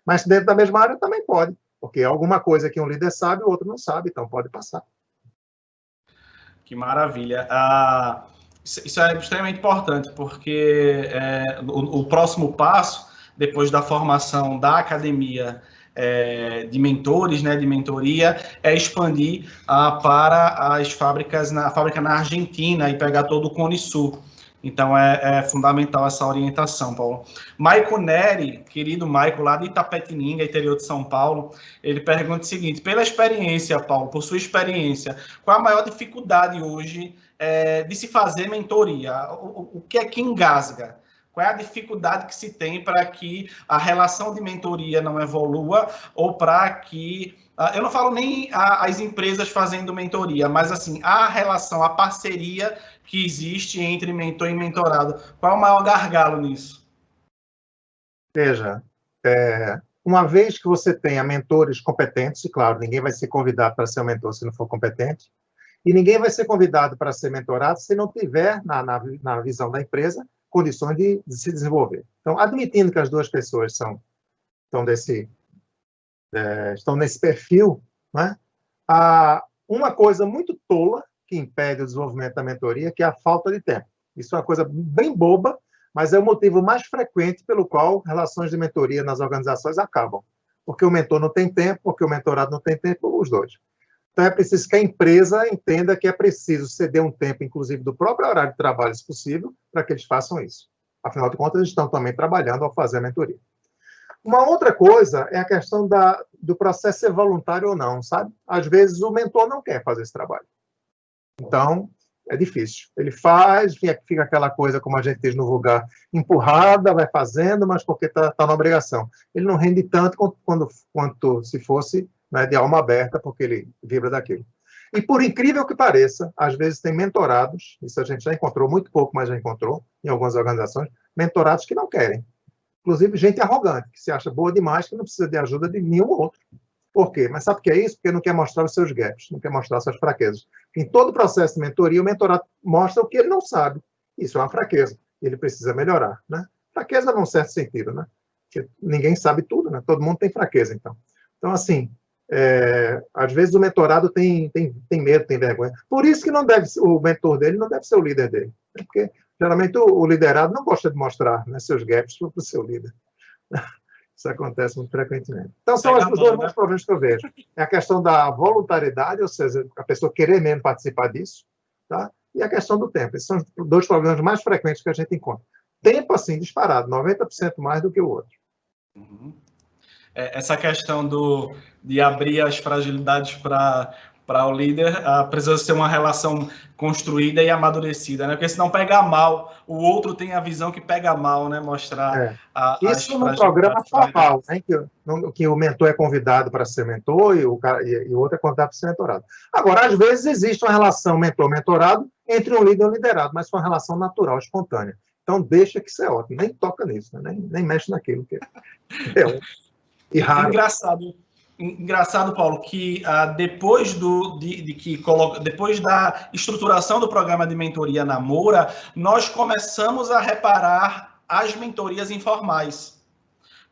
Mas dentro da mesma área também pode, porque alguma coisa que um líder sabe, o outro não sabe, então pode passar. Que maravilha. Isso é extremamente importante, porque o próximo passo, depois da formação da academia de mentores, né, de mentoria, é expandir para as fábricas, a fábrica na Argentina e pegar todo o Cone Sul. Então, é fundamental essa orientação, Paulo. Maico Neri, querido Maico, lá de Itapetininga, interior de São Paulo, ele pergunta o seguinte: pela experiência, Paulo, por sua experiência, qual a maior dificuldade hoje de se fazer mentoria? O que é que engasga? Qual é a dificuldade que se tem para que a relação de mentoria não evolua ou para que... eu não falo nem as empresas fazendo mentoria, mas assim, a relação, a parceria que existe entre mentor e mentorado. Qual é o maior gargalo nisso? Veja, uma vez que você tenha mentores competentes, e claro, ninguém vai ser convidado para ser um mentor se não for competente, e ninguém vai ser convidado para ser mentorado se não tiver, na visão da empresa, condições de se desenvolver. Então, admitindo que as duas pessoas estão nesse perfil, né? Há uma coisa muito tola que impede o desenvolvimento da mentoria, que é a falta de tempo. Isso é uma coisa bem boba, mas é o motivo mais frequente pelo qual relações de mentoria nas organizações acabam. Porque o mentor não tem tempo, porque o mentorado não tem tempo, os dois. Então, é preciso que a empresa entenda que é preciso ceder um tempo, inclusive do próprio horário de trabalho, se possível, para que eles façam isso. Afinal de contas, eles estão também trabalhando ao fazer a mentoria. Uma outra coisa é a questão do processo ser voluntário ou não, sabe? Às vezes, o mentor não quer fazer esse trabalho. Então, é difícil. Ele faz, fica aquela coisa, como a gente diz no vulgar, empurrada, vai fazendo, mas porque está na obrigação. Ele não rende tanto quanto se fosse, né, de alma aberta, porque ele vibra daquilo. E por incrível que pareça, às vezes tem mentorados, isso a gente já encontrou muito pouco, mas já encontrou em algumas organizações, mentorados que não querem. Inclusive gente arrogante, que se acha boa demais, que não precisa de ajuda de nenhum outro. Por quê? Mas sabe o que é isso? Porque não quer mostrar os seus gaps, não quer mostrar suas fraquezas. Em todo o processo de mentoria, o mentorado mostra o que ele não sabe. Isso é uma fraqueza. Ele precisa melhorar, né? Fraqueza num certo sentido, né? Porque ninguém sabe tudo, né? Todo mundo tem fraqueza, então. Então, assim, às vezes o mentorado tem medo, tem vergonha. Por isso que o mentor dele não deve ser o líder dele. Porque, geralmente, o liderado não gosta de mostrar, né, seus gaps para o seu líder. Isso acontece muito frequentemente. Então, são os dois problemas que eu vejo. É a questão da voluntariedade, ou seja, a pessoa querer mesmo participar disso, tá? E a questão do tempo. Esses são os dois problemas mais frequentes que a gente encontra. Tempo, assim, disparado, 90% mais do que o outro. Uhum. Essa questão de abrir as fragilidades para o líder, precisa ser uma relação construída e amadurecida, né? Porque senão pega mal, o outro tem a visão que pega mal, né? Mostrar isso no programa formal, né? Que o mentor é convidado para ser mentor e o outro é convidado para ser mentorado. Agora, às vezes existe uma relação mentor-mentorado entre um líder e um liderado, mas foi uma relação natural, espontânea. Então, deixa que isso é ótimo, nem toca nisso, né? nem mexe naquilo que e raro. Engraçado, Paulo, que depois depois da estruturação do programa de mentoria na Moura, nós começamos a reparar as mentorias informais.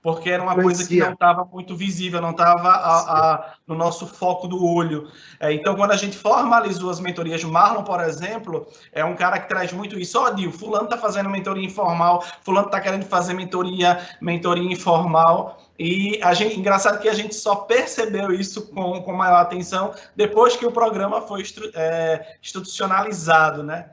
porque era uma coisa que não estava muito visível, não estava no nosso foco do olho. Então, quando a gente formalizou as mentorias, Marlon, por exemplo, é um cara que traz muito isso. Ó, Dil, fulano está fazendo mentoria informal, fulano está querendo fazer mentoria informal, e engraçado que a gente só percebeu isso com maior atenção depois que o programa foi institucionalizado, né?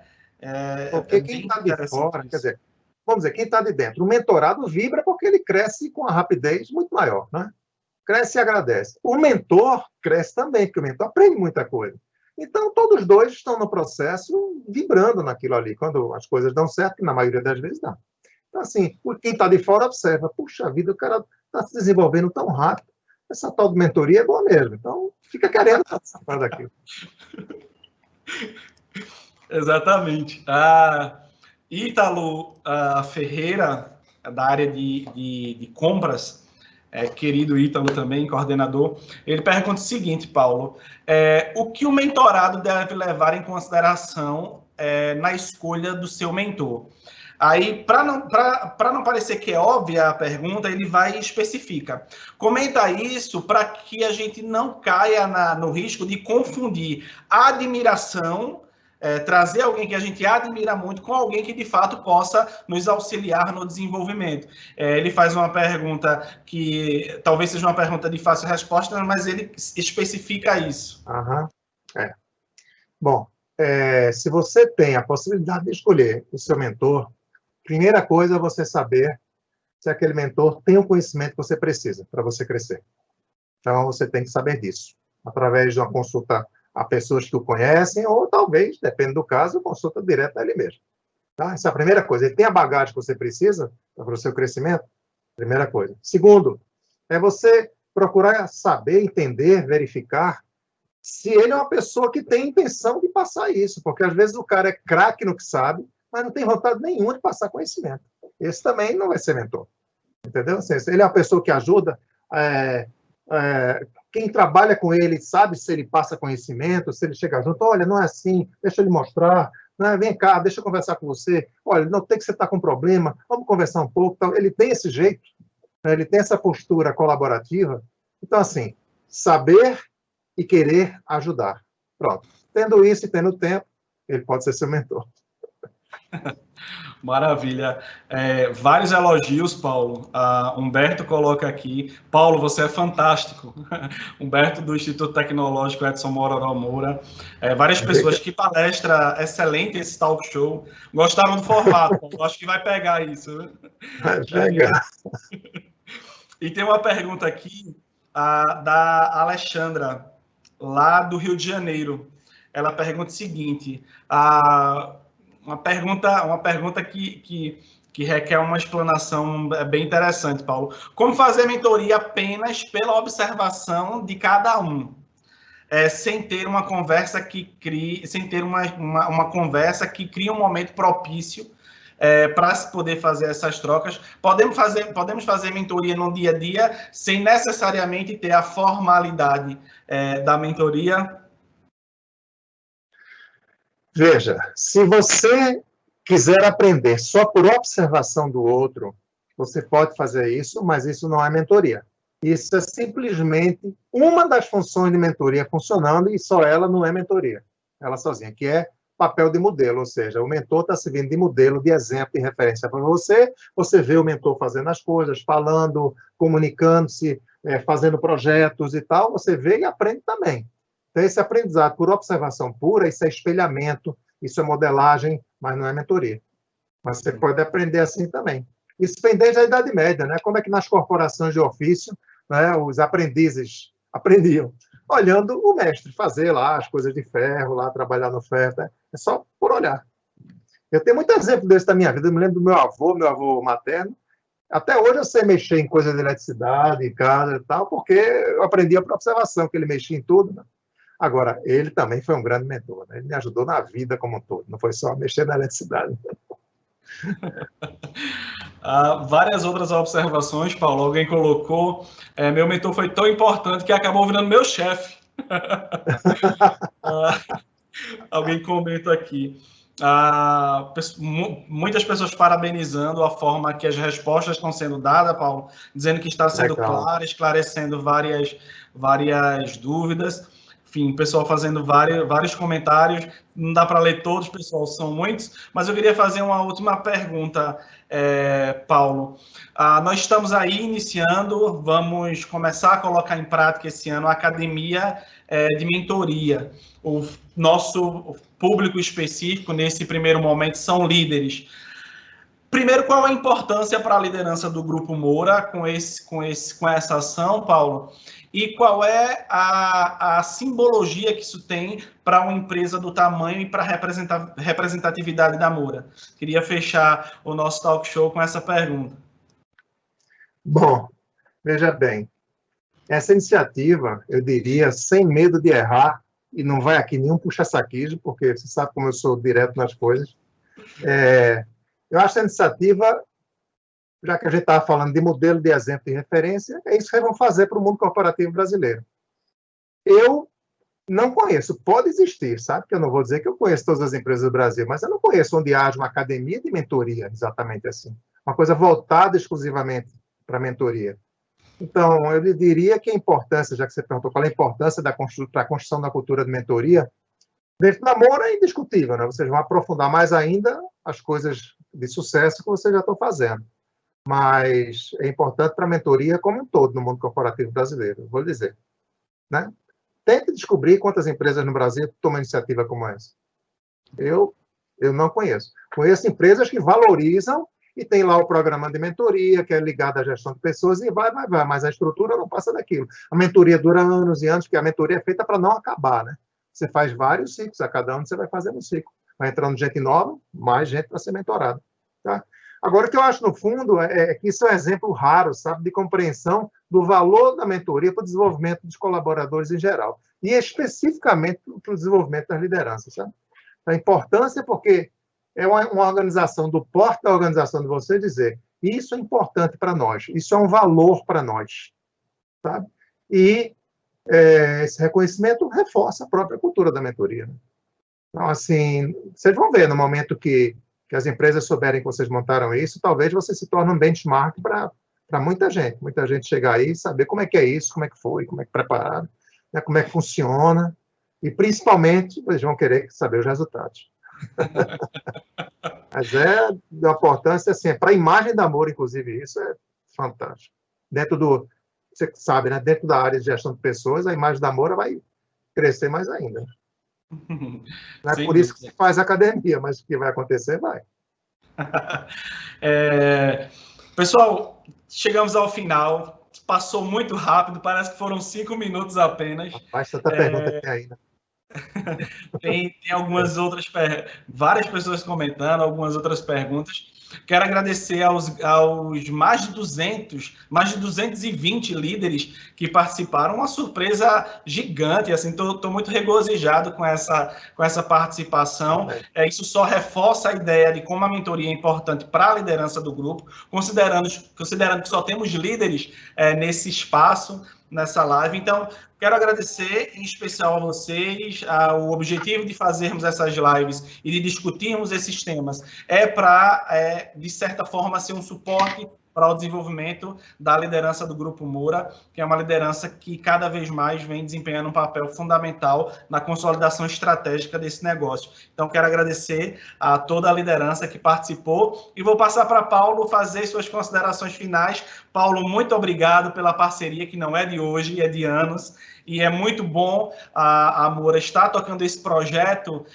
Porque quem está de fora, quer dizer, vamos dizer, quem está de dentro, o mentorado vibra porque ele cresce com uma rapidez muito maior, né? Cresce e agradece. O mentor cresce também, porque o mentor aprende muita coisa. Então, todos os dois estão no processo vibrando naquilo ali, quando as coisas dão certo, que na maioria das vezes dá. Então, assim, quem está de fora observa, puxa vida, o cara está se desenvolvendo tão rápido, essa tal de mentoria é boa mesmo. Então, fica querendo participar daquilo. Exatamente. Ítalo Ferreira, da área de compras, querido Ítalo também, coordenador, ele pergunta o seguinte, Paulo, o que o mentorado deve levar em consideração na escolha do seu mentor? Aí, para não parecer que é óbvia a pergunta, ele vai e especifica. Comenta isso para que a gente não caia no risco de confundir a admiração, trazer alguém que a gente admira muito com alguém que, de fato, possa nos auxiliar no desenvolvimento. Ele faz uma pergunta que talvez seja uma pergunta de fácil resposta, mas ele especifica isso. Bom, se você tem a possibilidade de escolher o seu mentor, primeira coisa é você saber se aquele mentor tem o conhecimento que você precisa para você crescer. Então, você tem que saber disso, através de uma consulta a pessoas que o conhecem, ou talvez, depende do caso, consulta direto a ele mesmo. Tá? Essa é a primeira coisa. Ele tem a bagagem que você precisa para o seu crescimento? Primeira coisa. Segundo, é você procurar saber, entender, verificar se ele é uma pessoa que tem intenção de passar isso, porque às vezes o cara é craque no que sabe, mas não tem vontade nenhuma de passar conhecimento. Esse também não vai ser mentor. Entendeu? Ele é uma pessoa que ajuda... quem trabalha com ele sabe se ele passa conhecimento, se ele chega junto, olha, não é assim, deixa ele mostrar, né? Vem cá, deixa eu conversar com você, olha, não tem que você estar com problema, vamos conversar um pouco. Então, ele tem esse jeito, né? Ele tem essa postura colaborativa. Então, assim, saber e querer ajudar. Pronto. Tendo isso e tendo tempo, ele pode ser seu mentor. Maravilha. Vários elogios, Paulo. Humberto coloca aqui, Paulo, você é fantástico. Humberto, do Instituto Tecnológico Edson Mororó Moura. Várias pessoas, que palestra excelente esse talk show. Gostaram do formato, Paulo. Acho que vai pegar isso. Vai pegar. E tem uma pergunta aqui da Alexandra, lá do Rio de Janeiro. Ela pergunta o seguinte... Uma pergunta que requer uma explanação bem interessante, Paulo. Como fazer mentoria apenas pela observação de cada um, sem ter uma conversa que crie, sem ter uma conversa que crie um momento propício para se poder fazer essas trocas? Podemos fazer mentoria no dia a dia sem necessariamente ter a formalidade da mentoria? Veja, se você quiser aprender só por observação do outro, você pode fazer isso, mas isso não é mentoria. Isso é simplesmente uma das funções de mentoria funcionando, e só ela não é mentoria, ela sozinha, que é papel de modelo, ou seja, o mentor está servindo de modelo, de exemplo, de referência para você, você vê o mentor fazendo as coisas, falando, comunicando-se, fazendo projetos e tal, você vê e aprende também. Então, esse aprendizado por observação pura, isso é espelhamento, isso é modelagem, mas não é mentoria. Mas você pode aprender assim também. Isso vem desde a Idade Média, né? Como é que nas corporações de ofício, né, os aprendizes aprendiam? Olhando o mestre fazer lá as coisas de ferro, lá trabalhar no ferro, né? É só por olhar. Eu tenho muito exemplo desse da minha vida. Eu me lembro do meu avô materno. Até hoje eu sei mexer em coisas de eletricidade, casa e tal, porque eu aprendi por observação, que ele mexia em tudo, né? Agora, ele também foi um grande mentor, né? Ele me ajudou na vida como um todo, não foi só mexer na eletricidade. Várias outras observações, Paulo. Alguém colocou, meu mentor foi tão importante que acabou virando meu chefe. Alguém comenta aqui. Muitas pessoas parabenizando a forma que as respostas estão sendo dadas, Paulo, dizendo que está sendo clara, esclarecendo várias dúvidas. Enfim, o pessoal fazendo vários comentários. Não dá para ler todos, pessoal, são muitos. Mas eu queria fazer uma última pergunta, Paulo. Nós estamos aí iniciando, vamos começar a colocar em prática esse ano a academia de mentoria. O nosso público específico, nesse primeiro momento, são líderes. Primeiro, qual a importância para a liderança do Grupo Moura com essa ação, Paulo? E qual é a simbologia que isso tem para uma empresa do tamanho e para a representatividade da Moura? Queria fechar o nosso talk show com essa pergunta. Bom, veja bem, essa iniciativa, eu diria, sem medo de errar, e não vai aqui nenhum puxa-saquismo, porque você sabe como eu sou direto nas coisas, eu acho a iniciativa, já que a gente estava falando de modelo, de exemplo e referência, é isso que vão fazer para o mundo corporativo brasileiro. Eu não conheço, pode existir, sabe? Que eu não vou dizer que eu conheço todas as empresas do Brasil, mas eu não conheço onde haja uma academia de mentoria, exatamente assim. Uma coisa voltada exclusivamente para a mentoria. Então, eu lhe diria que a importância, já que você perguntou qual é a importância para a construção da cultura de mentoria, dentro da Moura é indiscutível, né? Vocês vão aprofundar mais ainda as coisas de sucesso que vocês já estão fazendo. Mas é importante para a mentoria como um todo no mundo corporativo brasileiro, vou dizer. Né? Tente descobrir quantas empresas no Brasil tomam iniciativa como essa. Eu não conheço. Conheço empresas que valorizam e tem lá o programa de mentoria, que é ligado à gestão de pessoas, e vai, mas a estrutura não passa daquilo. A mentoria dura anos e anos, porque a mentoria é feita para não acabar, né? Você faz vários ciclos, a cada ano você vai fazendo um ciclo. Vai entrando gente nova, mais gente para ser mentorada. Tá? Agora, o que eu acho, no fundo, é que isso é um exemplo raro, sabe, de compreensão do valor da mentoria para o desenvolvimento dos colaboradores em geral, e especificamente para o desenvolvimento das lideranças, sabe? A importância, porque é uma organização, do porte da organização de você dizer, isso é importante para nós, isso é um valor para nós, sabe? E esse reconhecimento reforça a própria cultura da mentoria. Né? Então, assim, vocês vão ver no momento que as empresas souberem que vocês montaram isso, talvez você se torne um benchmark para muita gente chegar aí e saber como é que é isso, como é que foi, como é que prepararam, né, como é que funciona, e principalmente eles vão querer saber os resultados. Mas é de importância, assim, para a imagem da Moura, inclusive, isso é fantástico. Você sabe, né, dentro da área de gestão de pessoas, a imagem da Moura vai crescer mais ainda. Não é por isso que se faz academia, mas o que vai acontecer, vai. Pessoal, chegamos ao final. Passou muito rápido, parece que foram 5 minutos apenas. Rapaz, tanta pergunta que tem ainda. Tem algumas outras, várias pessoas comentando, algumas outras perguntas. Quero agradecer aos mais de 220 líderes que participaram. Uma surpresa gigante, assim, estou muito regozijado com essa participação. Isso só reforça a ideia de como a mentoria é importante para a liderança do grupo, considerando que só temos líderes nesse espaço, nessa live. Então, quero agradecer em especial a vocês. O objetivo de fazermos essas lives e de discutirmos esses temas é para, de certa forma, ser um suporte para o desenvolvimento da liderança do Grupo Moura, que é uma liderança que cada vez mais vem desempenhando um papel fundamental na consolidação estratégica desse negócio. Então, quero agradecer a toda a liderança que participou e vou passar para Paulo fazer suas considerações finais. Paulo, muito obrigado pela parceria, que não é de hoje, é de anos. E é muito bom a Moura estar tocando esse projeto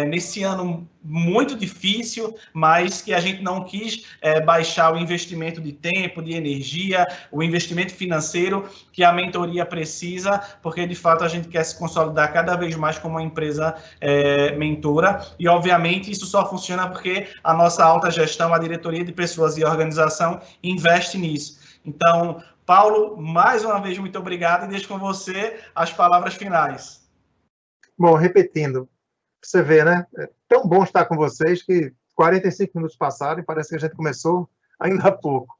nesse ano muito difícil, mas que a gente não quis baixar o investimento de tempo, de energia, o investimento financeiro que a mentoria precisa, porque, de fato, a gente quer se consolidar cada vez mais como uma empresa mentora. E, obviamente, isso só funciona porque a nossa alta gestão, a diretoria de pessoas e organização investe nisso. Então, Paulo, mais uma vez, muito obrigado e deixo com você as palavras finais. Bom, repetindo, você vê, né? É tão bom estar com vocês que 45 minutos passaram e parece que a gente começou ainda há pouco.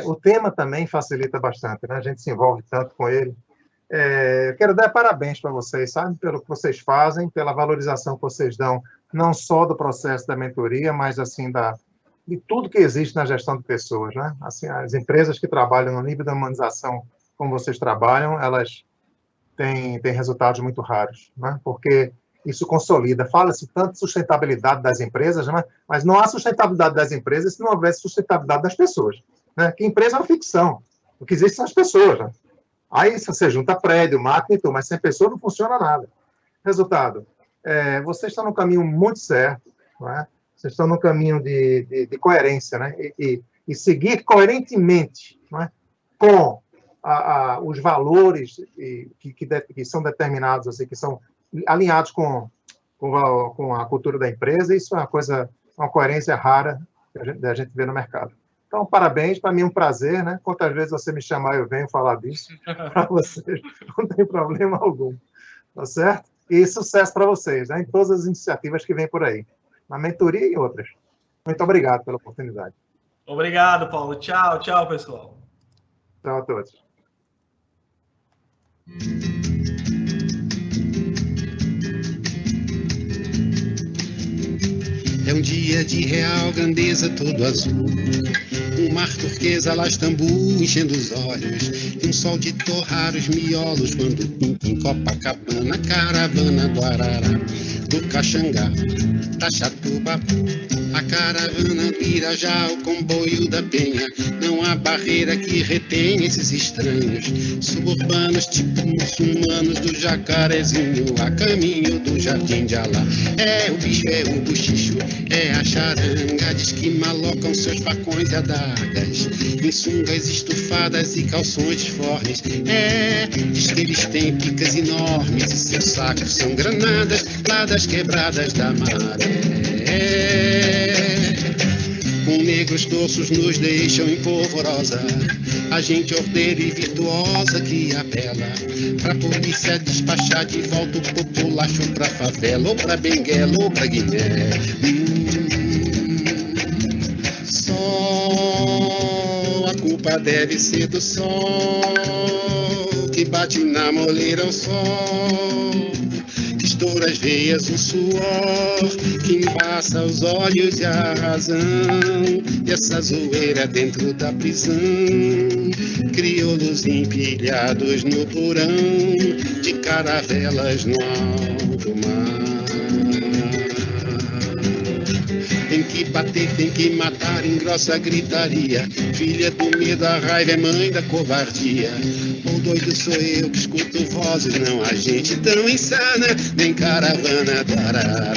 O tema também facilita bastante, né? A gente se envolve tanto com ele. Quero dar parabéns para vocês, sabe? Pelo que vocês fazem, pela valorização que vocês dão não só do processo da mentoria, mas assim de tudo que existe na gestão de pessoas, né? Assim, as empresas que trabalham no nível da humanização como vocês trabalham, elas têm resultados muito raros, né? Porque isso consolida. Fala-se tanto de sustentabilidade das empresas, né? Mas não há sustentabilidade das empresas se não houvesse sustentabilidade das pessoas, né? Que empresa é uma ficção. O que existe são as pessoas, né? Aí você junta prédio, máquina e tudo, mas sem pessoa não funciona nada. Resultado, vocês estão no caminho muito certo, não é? Vocês estão no caminho de coerência, né? E seguir coerentemente, não é? Com os valores que são determinados, assim, que são alinhados com a cultura da empresa. Isso é uma coerência rara que a gente vê no mercado. Então, parabéns, para mim é um prazer, né? Quantas vezes você me chamar, eu venho falar disso para vocês, não tem problema algum, tá certo? E sucesso para vocês, né? Em todas as iniciativas que vêm por aí, na mentoria e outras. Muito obrigado pela oportunidade. Obrigado, Paulo. Tchau, tchau, pessoal. Tchau a todos. É um dia de real grandeza todo azul, um mar turquesa lá Istambu enchendo os olhos, e um sol de torrar os miolos quando pinta em Copacabana, caravana do Arará, do Caxangá, da Chatuba, a caravana do Irajá, o comboio da Penha. Não há barreira que retém esses estranhos suburbanos, tipo muçulmanos do Jacarezinho, a caminho do Jardim de Alá. É o bicho, é o buchicho, é a charanga, diz que malocam seus facões e adagas em sungas estufadas e calções fortes. Diz que eles têm picas enormes e seus sacos são granadas lá das quebradas da maré. Com negros torços nos deixam em polvorosa, a gente ordeira e virtuosa que apela pra polícia despachar de volta o populacho pra favela, ou pra Benguela, ou pra Guiné. Sol, a culpa deve ser do sol que bate na moleira ao sol, que estoura as veias o suor, que embaça os olhos e a razão, e essa zoeira dentro da prisão, crioulos empilhados no porão, de caravelas no alto mar. Tem que bater, tem que matar em grossa gritaria, filha do medo, a raiva é mãe da covardia. O doido sou eu que escuto vozes, não há gente tão insana, nem caravana do Arará.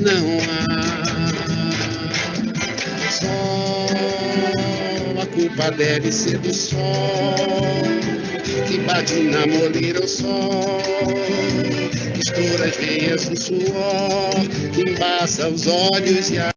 Não há sol, a culpa deve ser do sol que bate na moleira ao sol, que estoura as veias no suor, que embaça os olhos e a